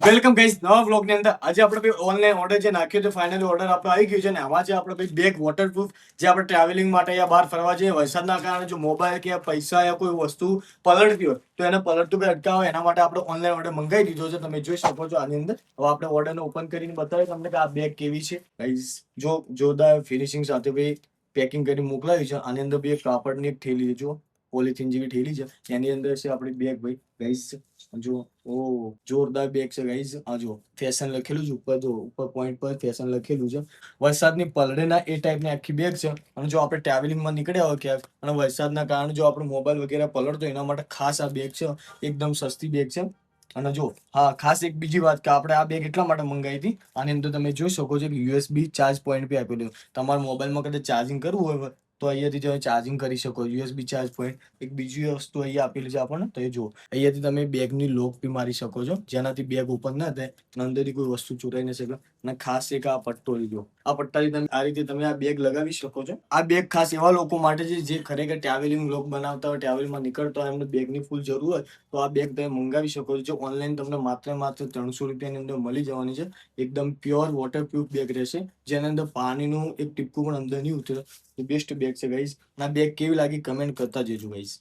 Welcome guys નવા vlog ની અંદર આજે આપણે ભાઈ ઓનલાઈન ઓર્ડર જે નાખ્યો તો ફાઇનલી ઓર્ડર આપણો આવી ગયો છે ને આમાં છે આપણે ભાઈ બેગ વોટરપ્રૂફ જે આપણે ટ્રાવેલિંગ માટે યા બહાર ફરવા જઈએ વરસાદના કારણે જો મોબાઈલ કે પૈસા યા કોઈ વસ્તુ પલળતી હોય તો એને પલળતું ભાઈ અટકાવે એના માટે આપણે ઓનલાઈન ઓર્ડર મંગાવી દીધો છે. તમે જોઈ શકો છો આની અંદર. હવે આપણે ઓર્ડરને ઓપન કરીને બતાવીએ તમને કે આ બેગ કેવી છે. ગાઈઝ જો જોરદાર ફિનિશિંગ સાથે ભાઈ પેકિંગ કરી મોકલાવી છે. આની અંદર બી એક કાપડની એક થેલી છે, જો પોલિથીન જેવી થેલી છે, એની અંદર છે આપણી બેગ ભાઈ. ગાઈઝ જો ઓ જોરદાર બેગ છે ગાઈઝ. આ જો ફેશન લખેલું છે ઉપર, જો ઉપર પોઈન્ટ પર ફેશન લખેલું છે. વરસાદની પલળે ના એ ટાઈપની આખી બેગ છે. અને જો આપણે ટ્રાવેલિંગમાં નીકળ્યા હોય ક્યાંક અને વરસાદના કારણે જો આપણો મોબાઈલ વગેરે પલળતો એના માટે ખાસ આ બેગ છે. એકદમ સસ્તી બેગ છે. અને જો હા ખાસ એક બીજી વાત કે આપણે આ બેગ એટલા માટે મંગાવી હતી, આની અંદર તમે જોઈ શકો છો કે યુએસબી ચાર્જ પોઈન્ટ બી આપેલું છે. તમારા મોબાઈલમાં કદાચ ચાર્જિંગ કરવું હોય તો અહીંયાથી તમે ચાર્જિંગ કરી શકો. યુએસબી ચાર્જ પોઈન્ટ એક બીજી વસ્તુ અહીંયા આપેલી છે આપણને, તો એ જો અહીંયાથી તમે બેગની લોક બી મારી શકો છો, જેનાથી બેગ ઓપન ના થાય અને અંદરથી કોઈ વસ્તુ ચોરાઈ ન શકે. અને ખાસ એક આ પટ્ટો લીધો, આ પટ્ટાથી તમે આ રીતે તમે આ બેગ લગાવી શકો છો. આ બેગ ખાસ એવા લોકો માટે છે જે ખરેખર ટ્રાવેલિંગ લોક બનાવતા હોય, ટ્રાવેલમાં નીકળતા હોય, એમને બેગની ફૂલ જરૂર હોય તો આ બેગ તમે મંગાવી શકો છો. ઓનલાઈન તમને માત્ર 300 રૂપિયાની અંદર મળી જવાની છે. એકદમ પ્યોર વોટરપ્રૂફ બેગ રહેશે, જેની અંદર પાણીનું એક ટીપકું પણ અંદર નહીં ઉતરે. બેસ્ટ બેગ છે ગાઈઝ. આ બેગ કેવી લાગી કમેન્ટ કરતા જજો ગાઈઝ.